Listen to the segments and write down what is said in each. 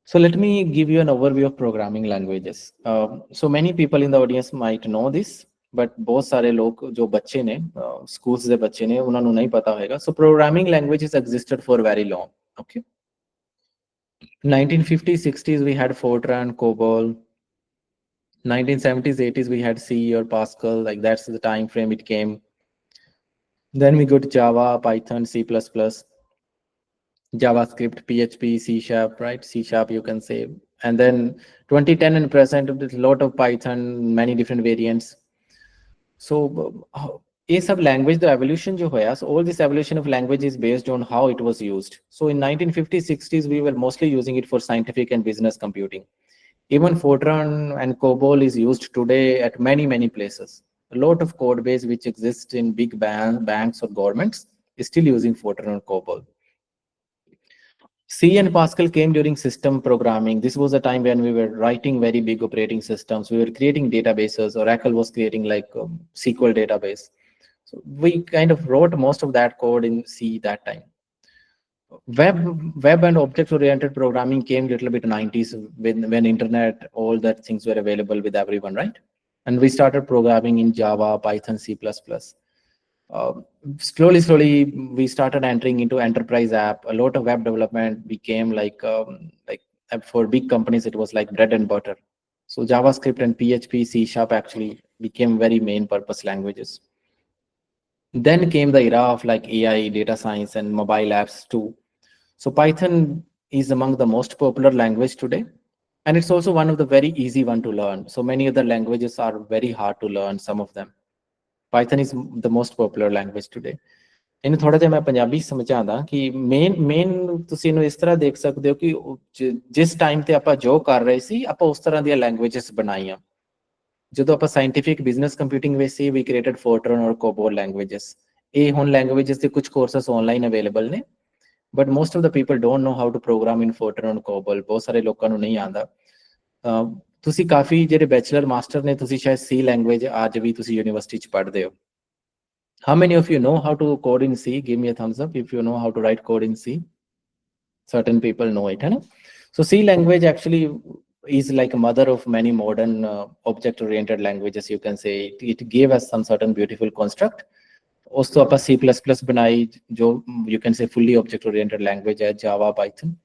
So let me give you an overview of programming languages. So many people in the audience might know this, but बहुत सारे लोग जो बच्चे ने schools ਦੇ बच्चे ने उन्होंने नहीं पता होगा. So programming languages existed for very long. Okay. 1950s, 60s we had Fortran, COBOL. 1970s, 80s we had C or Pascal. Like that's the time frame it came. Then we got Java, Python, C++. JavaScript, PHP, C Sharp, right? C Sharp, you can say. And then 2010 and present, there's a lot of Python, many different variants. So, ये सब language, the evolution जो होया, so all this evolution of language is based on how it was used. So in 1950s, 60s, we were mostly using it for scientific and business computing. Even Fortran and COBOL is used today at many, many places. A lot of code base which exists in big banks or governments is still using Fortran or COBOL. C and Pascal came during system programming. This was a time when we were writing very big operating systems. We were creating databases. Oracle was creating like SQL database. So we kind of wrote most of that code in C that time. Web and object-oriented programming came a little bit 90s when internet, all that things were available with everyone, right? And we started programming in Java, Python, C++. Slowly, we started entering into enterprise app. A lot of web development became like for big companies, it was like bread and butter. So JavaScript and PHP, C Sharp actually became very main purpose languages. Then came the era of like AI, data science, and mobile apps too. So Python is among the most popular language today. And it's also one of the very easy one to learn. So many other languages are very hard to learn, some of them. Python is the most popular language today. ਇਹਨੂੰ ਥੋੜਾ ਜਿਹਾ ਮੈਂ ਪੰਜਾਬੀ ਸਮਝਾਉਂਦਾ ਕਿ main ਤੁਸੀਂ ਇਹਨੂੰ ਇਸ ਤਰ੍ਹਾਂ ਦੇਖ ਸਕਦੇ ਹੋ ਕਿ ਜਿਸ ਟਾਈਮ ਤੇ ਆਪਾਂ ਜੋ ਕਰ ਰਹੇ ਸੀ ਆਪਾਂ ਉਸ ਤਰ੍ਹਾਂ ਦੀਆਂ ਲੈਂਗੁਏਜਸ ਬਣਾਈਆਂ ਜਦੋਂ ਆਪਾਂ ਸਾਇੰਟੀਫਿਕ ਬਿਜ਼ਨਸ ਕੰਪਿਊਟਿੰਗ ਵਿੱਚ ਸੀ ਵੀ ਕ੍ਰੀਏਟਡ ਫੋਰਟਰਨ ਔਰ ਕੋਬੋਲ ਲੈਂਗੁਏਜਸ ਇਹ ਹੁਣ ਲੈਂਗੁਏਜਸ ਦੇ ਕੁਝ ਕੋਰਸਸ ਆਨਲਾਈਨ ਅਵੇਲੇਬਲ ਨੇ but most of the people don't know how to program in Fortran ਔਰ ਕੋਬੋਲ ਬਹੁਤ ਸਾਰੇ ਲੋਕਾਂ ਨੂੰ ਨਹੀਂ ਆਉਂਦਾ ਤੁਸੀਂ ਕਾਫੀ ਜਿਹੜੇ ਬੈਚਲਰ ਮਾਸਟਰ ਨੇ ਤੁਸੀਂ ਸ਼ਾਇਦ ਸੀ ਲੈਂਗੁਏਜ ਅੱਜ ਵੀ ਤੁਸੀਂ ਯੂਨੀਵਰਸਿਟੀ 'ਚ ਪੜ੍ਹਦੇ ਹੋ. How many of you know how to code in C? Give me a thumbs up if you know how to write code in C. Certain people know it. Right? So C language actually is like a mother of many modern object-oriented languages, you can say. It gave us some certain beautiful construct. Also, C++ banai, jo you can say fully object-oriented language hai, Java, Python.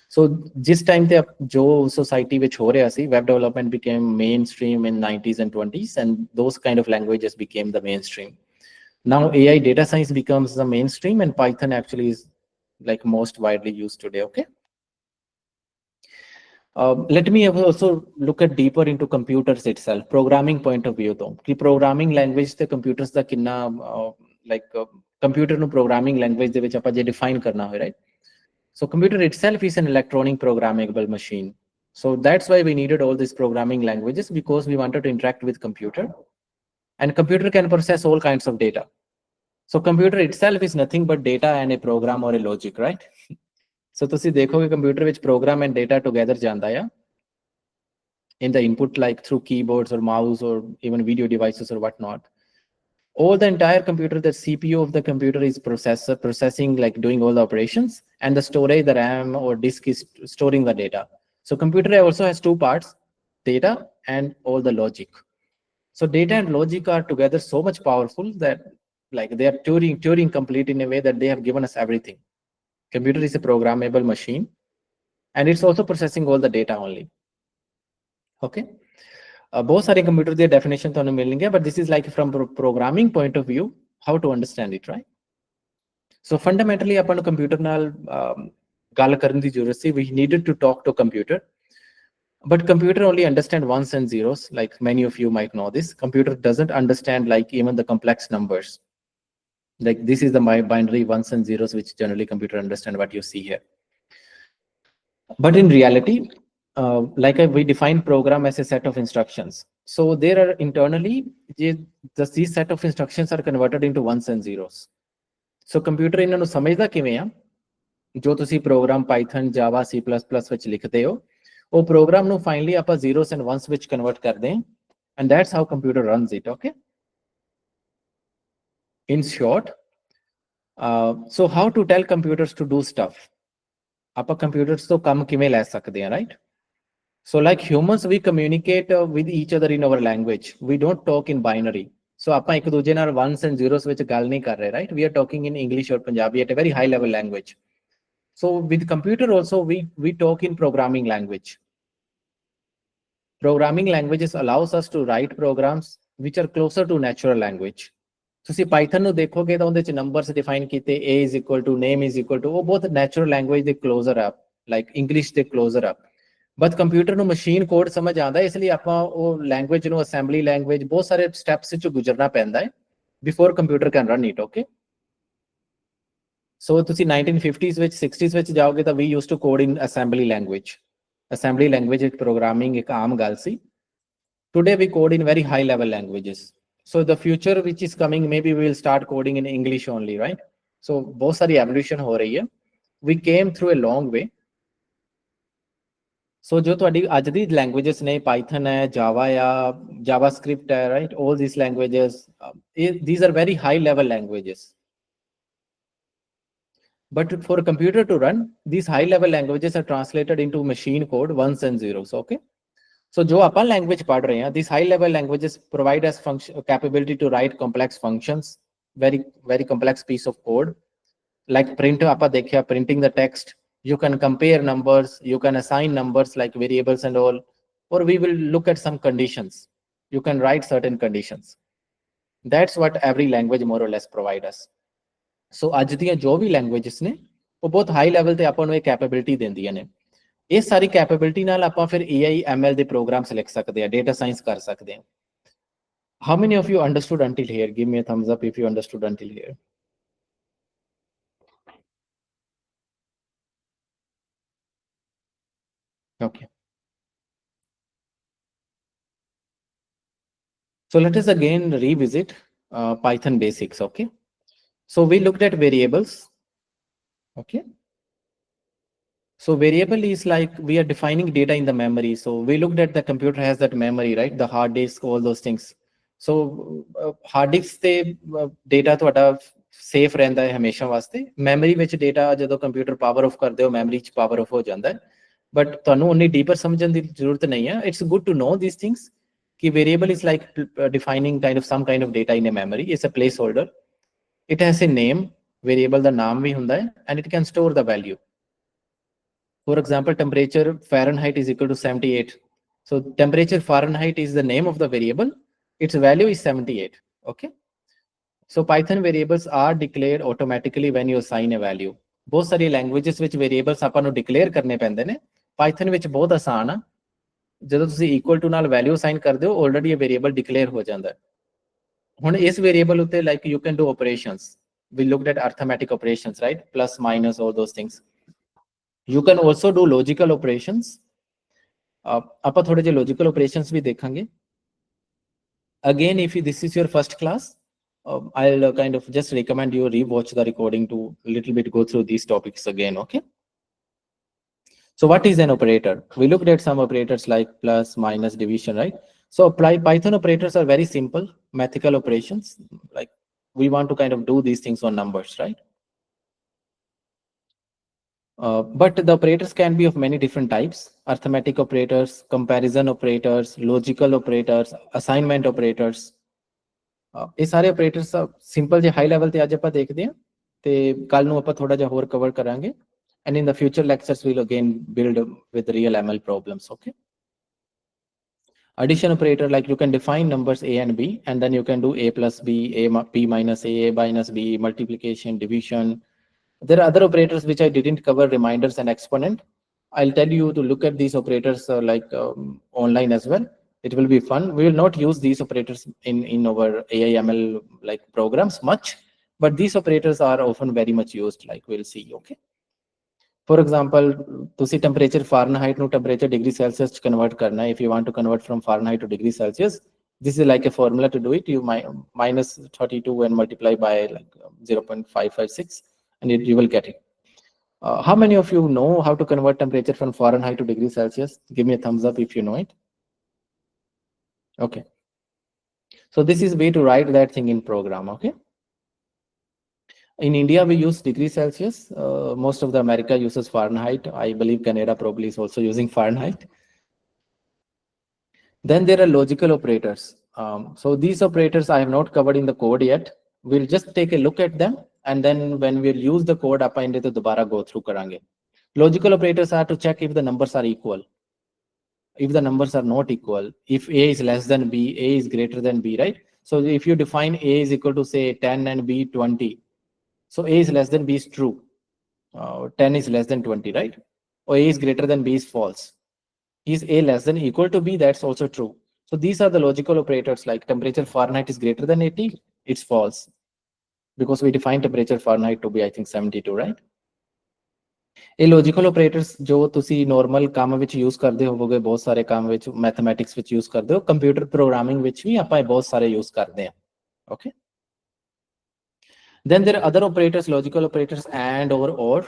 So this time the jo society which ho raha si, web development became mainstream in 90s and 20s, and those kind of languages became the mainstream. Now AI data science becomes the mainstream and Python actually is like most widely used today, okay? Let me also look at deeper into computers itself, programming point of view though. Ki programming language the computers da kinna computer nu programming language de vich apa je define karna hoy, right? So computer itself is an electronic programmable machine. So that's why we needed all these programming languages, because we wanted to interact with computer. And computer can process all kinds of data. So computer itself is nothing but data and a program or a logic, right? So ਤੁਸੀਂ ਦੇਖੋਗੇ computer which program and data together ਜਾਂਦਾ ਆ in the input, like through keyboards or mouse or even video devices or whatnot. All the entire computer, the CPU of the computer is processing, like doing all the operations, and the storage, the RAM or disk is storing the data. So computer also has two parts, data and all the logic. So data and logic are together so much powerful that like they are Turing complete in a way that they have given us everything. Computer is a programmable machine, and it's also processing all the data only. Okay. बहुत सारे computer की definition तो मिलेंगे, but this is like from programming point of view, how to understand it, right? So fundamentally ਆਪਾਂ ਨੂੰ computer ਨਾਲ ਗੱਲ ਕਰਨ ਦੀ ਜ਼ਰੂਰਤ ਸੀ. We needed to talk to computer. But computer only understand ones and zeros, like many of you might know this. Computer doesn't understand like even the complex numbers. Like this is the binary ones and zeros, which generally computer understand what you see here. But in reality, we define program as a set of instructions. So there are internally, these set of instructions are converted into ones and zeros. So computer ਇਹਨਾਂ ਨੂੰ ਸਮਝਦਾ ਕਿਵੇਂ ਆ ਜੋ ਤੁਸੀਂ program Python, Java, C++ ਵਿੱਚ ਲਿਖਦੇ ਹੋ ਉਹ program ਨੂੰ finally ਆਪਾਂ zeros and ones ਵਿੱਚ convert ਕਰਦੇ ਹਾਂ, and that's how computer runs it, okay? In short, so how to tell computers to do stuff? ਆਪਾਂ computers ਤੋਂ ਕੰਮ ਕਿਵੇਂ ਲੈ ਸਕਦੇ ਹਾਂ, right? So like humans, we communicate with each other in our language. We don't talk in binary. So ਆਪਾਂ ਇੱਕ ਦੂਜੇ ਨਾਲ ones and zeros ਵਿੱਚ ਗੱਲ ਨਹੀਂ ਕਰ ਰਹੇ, right? We are talking in English or Punjabi at a very high level language. So with computer also, we talk in programming language. Programming languages allows us to write programs which are closer to natural language. ਤੁਸੀਂ Python ਨੂੰ ਦੇਖੋਗੇ ਤਾਂ ਉਹਦੇ ਚ numbers define ਕੀਤੇ, a is equal to name is equal to, ਉਹ ਬਹੁਤ natural language ਦੇ ਕਲੋਜ਼ਰ ਆ, ਲਾਈਕ ਇੰਗਲਿਸ਼ ਦੇ ਕਲੋਜ਼ਰ ਆ। ਬਟ ਕੰਪਿਊਟਰ ਨੂੰ ਮਸ਼ੀਨ ਕੋਡ ਸਮਝ ਆਉਂਦਾ, ਇਸ ਲਈ ਆਪਾਂ ਉਹ ਲੈਂਗੁਏਜ ਨੂੰ ਅਸੈਂਬਲੀ ਲੈਂਗੁਏਜ ਬਹੁਤ ਸਾਰੇ ਸਟੈਪਸ ਚ ਗੁਜ਼ਰਨਾ ਪੈਂਦਾ ਹੈ before computer can run it. Okay, so ਤੁਸੀਂ 1950s ਵਿੱਚ 60s ਵਿੱਚ ਜਾਓਗੇ ਤਾਂ we use to code in assembly language. Assembly language ਇੱਕ ਪ੍ਰੋਗਰਾਮਿੰਗ ਇੱਕ ਆਮ ਗੱਲ ਸੀ। Today we code in very high level languages. So the future which is coming, maybe we will start coding in English only, right? So बहुत सारी evolution हो रही है। We came through a long way. So जो ਤੁਹਾਡੀ ਅੱਜ ਦੀ languages ਨੇ, Python है, Java या JavaScript है, right? All these languages, these are very high level languages. But for a computer to run, these high level languages are translated into machine code, ones and zeros, okay? So जो अपन language पढ़ रहे हैं, these high level languages provide us capability to write complex functions, very complex piece of code. Like print, आपा देखिया printing the text, you can compare numbers, you can assign numbers like variables and all, or we will look at some conditions. You can write certain conditions. That's what every language more or less provide us. So ਅੱਜ ਦੀਆਂ ਜੋ ਵੀ languages ਨੇ, ਉਹ ਬਹੁਤ high level ਤੇ ਆਪਾਂ ਨੂੰ ਇਹ capability ਦਿੰਦੀਆਂ ਨੇ। ਇਸ ਸਾਰੀ ਕੈਪੇਬਿਲਿਟੀ ਨਾਲ ਆਪਾਂ ਫਿਰ AI ML ਦੇ ਪ੍ਰੋਗਰਾਮਸ ਲਿਖ ਸਕਦੇ ਆ, ਡੇਟਾ ਸਾਇੰਸ ਕਰ ਸਕਦੇ ਆ। How many of you understood until here? Give me a thumbs up if you understood until here. Okay. So let us again revisit Python basics, okay? So we looked at variables, okay? So variable is like we are defining data in the memory. So we looked at the computer has that memory, right? The hard disk, all those things. So hard disk ਤੇ data ਤੁਹਾਡਾ safe ਰਹਿੰਦਾ ਹੈ ਹਮੇਸ਼ਾ ਵਾਸਤੇ। Memory ਵਿੱਚ data ਜਦੋਂ computer power of ਕਰਦੇ ਹੋ, ਮੈਮਰੀ ਚ ਪਾਵਰ ਆਫ ਹੋ ਜਾਂਦਾ ਹੈ। ਬਟ ਤੁਹਾਨੂੰ ਉਨੀ ਡੀਪਰ ਸਮਝਣ ਦੀ ਜ਼ਰੂਰਤ ਨਹੀਂ ਹੈ। It's good to know these things ਕਿ variable is like defining kind of some kind of data in a memory. It's a place holder. It has a name, variable ਦਾ ਨਾਮ ਵੀ ਹੁੰਦਾ ਹੈ, and it can store the value. For example, temperature Fahrenheit is equal to 78. So temperature Fahrenheit is the name of the variable. Its value is 78. Okay. So Python variables are declared automatically when you assign a value. बहुत सारी languages ਵਿੱਚ variables ਆਪਾਂ ਨੂੰ declare ਕਰਨੇ ਪੈਂਦੇ ਨੇ। Python ਵਿੱਚ ਬਹੁਤ ਆਸਾਨ ਆ। ਜਦੋਂ ਤੁਸੀਂ equal to ਨਾਲ value assign ਕਰਦੇ ਹੋ, already ਇਹ variable declare ਹੋ ਜਾਂਦਾ ਹੈ। ਹੁਣ ਇਸ variable ਉੱਤੇ like you can do operations. We looked at arithmetic operations, right? Plus, minus, all those things. You can also do logical operations. ਆਪਾਂ ਥੋੜੇ ਜਿਹੇ logical operations ਵੀ ਦੇਖਾਂਗੇ। Again, if this is your first class, I'll kind of just recommend you rewatch the recording to a little bit go through these topics again, okay? So what is an operator? We looked at some operators like plus, minus, division, right? So Python operators are very simple mathematical operations. Like we want to kind of do these things on numbers, right? But the operators can be of many different types: arithmetic operators, comparison operators, logical operators, assignment operators. ਇਹ ਸਾਰੇ operators simple ਜਿਹੇ high level ਤੇ ਅੱਜ ਆਪਾਂ ਦੇਖਦੇ ਹਾਂ ਤੇ ਕੱਲ ਨੂੰ ਆਪਾਂ ਥੋੜਾ ਜਿਹਾ ਹੋਰ cover ਕਰਾਂਗੇ, and in the future lectures we'll again build with real ML problems, okay? Addition operator, like you can define numbers a and b, and then you can do a plus b, b minus a minus b, multiplication, division. There are other operators which I didn't cover, reminders and exponent. I'll tell you to look at these operators online as well. It will be fun. We will not use these operators in our AI ML like programs much, but these operators are often very much used, like we'll see, okay? For example, to see temperature Fahrenheit no temperature degree Celsius to convert karna. If you want to convert from Fahrenheit to degree Celsius, this is like a formula to do it. You minus 32 and multiply by like 0.556, and you will get it. How many of you know how to convert temperature from Fahrenheit to degree Celsius? Give me a thumbs up if you know it. Okay. So this is way to write that thing in program, okay? In India, we use degree Celsius. Most of the America uses Fahrenheit. I believe Canada probably is also using Fahrenheit. Then there are logical operators. So these operators I have not covered in the code yet. We'll just take a look at them, and then when we'll use the code, ਆਪਾਂ ਇਹਦੇ ਤੋਂ ਦੁਬਾਰਾ go through ਕਰਾਂਗੇ. Logical operators are to check if the numbers are equal. If the numbers are not equal, if A is less than B, A is greater than B, right? So if you define A is equal to say 10 and B 20, so A is less than B is true. 10 is less than 20, right? Or A is greater than B is false. Is A less than equal to B? That's also true. So these are the logical operators, like temperature Fahrenheit is greater than 80, it's false. Because we define temperature Fahrenheit to be, I think, 72, right? ਇਹ logical operators ਜੋ ਤੁਸੀਂ normal ਕੰਮ ਵਿੱਚ use ਕਰਦੇ ਹੋਵੋਗੇ, ਬਹੁਤ ਸਾਰੇ ਕੰਮ ਵਿੱਚ ਮੈਥਮੈਟਿਕਸ ਵਿੱਚ ਯੂਜ਼ ਕਰਦੇ ਹੋ, ਕੰਪਿਊਟਰ ਪ੍ਰੋਗਰਾਮਿੰਗ ਵਿੱਚ ਵੀ ਆਪਾਂ ਇਹ ਬਹੁਤ ਸਾਰੇ ਯੂਜ਼ ਕਰਦੇ ਹਾਂ. Okay, then there are other operators, logical operators and or.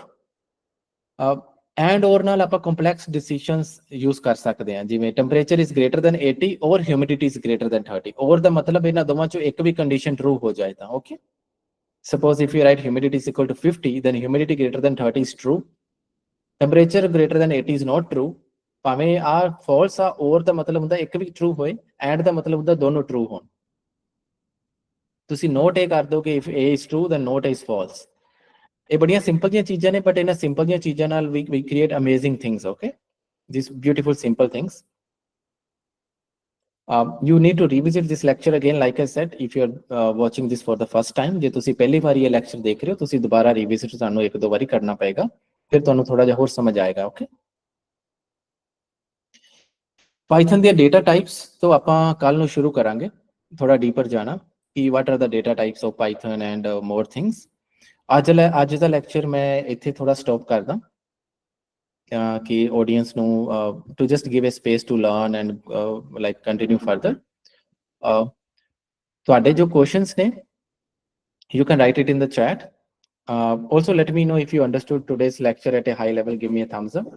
And or ਨਾਲ ਆਪਾਂ complex decisions use ਕਰ ਸਕਦੇ ਹਾਂ, ਜਿਵੇਂ temperature is greater than 80 or humidity is greater than 30. or ਦਾ ਮਤਲਬ ਇਹਨਾਂ ਦੋਵਾਂ ਚੋਂ ਇੱਕ ਵੀ ਕੰਡੀਸ਼ਨ ਟਰੂ ਹੋ ਜਾਏ ਤਾਂ okay. Suppose if you write humidity is equal to 50, then humidity greater than 30 is true. Temperature greater than 80 is not true. ਭਾਵੇਂ ਆ false ਆ, or ਦਾ ਮਤਲਬ ਹੁੰਦਾ ਇੱਕ ਵੀ true ਹੋਏ, and ਦਾ ਮਤਲਬ ਹੁੰਦਾ ਦੋਨੋਂ true ਹੋਣ. ਤੁਸੀਂ note ਇਹ ਕਰ ਦਿਓ ਕਿ if A is true then note A is false. ਇਹ ਬੜੀਆਂ ਸਿੰਪਲ ਜੀਆਂ ਚੀਜ਼ਾਂ ਨੇ, ਬਟ ਇਹਨਾਂ ਸਿੰਪਲ ਜੀਆਂ ਚੀਜ਼ਾਂ ਨਾਲ we create amazing things. Okay, these beautiful simple things. You need to revisit this lecture again, like I said, if you're watching this for the first time. ਜੇ ਤੁਸੀਂ ਪਹਿਲੀ ਵਾਰੀ ਇਹ ਲੈਕਚਰ ਦੇਖ ਰਹੇ ਹੋ, ਤੁਸੀਂ ਦੁਬਾਰਾ revisit ਤੁਹਾਨੂੰ ਇੱਕ ਦੋ ਵਾਰੀ ਕਰਨਾ ਪਏਗਾ, ਫਿਰ ਤੁਹਾਨੂੰ ਥੋੜਾ ਜਿਹਾ ਹੋਰ ਸਮਝ ਆਏਗਾ. ਓਕੇ, ਪਾਈਥਨ ਦੀਆਂ ਡੇਟਾ ਟਾਈਪਸ ਤੋਂ ਆਪਾਂ ਕੱਲ ਨੂੰ ਸ਼ੁਰੂ ਕਰਾਂਗੇ, ਥੋੜਾ ਡੀਪਰ ਜਾਣਾ ਕਿ what are the data types of Python and more things. ਅੱਜ ਦਾ ਲੈਕਚਰ ਮੈਂ ਇੱਥੇ ਥੋੜਾ ਸਟਾਪ ਕਰਦਾ ਕਿ ਆਡੀਅנס ਨੂੰ to just give a space to learn and like continue further. ਤੁਹਾਡੇ ਜੋ questions ਨੇ, you can write it in the chat. Also let me know if you understood today's lecture at a high level. Give me a thumbs up.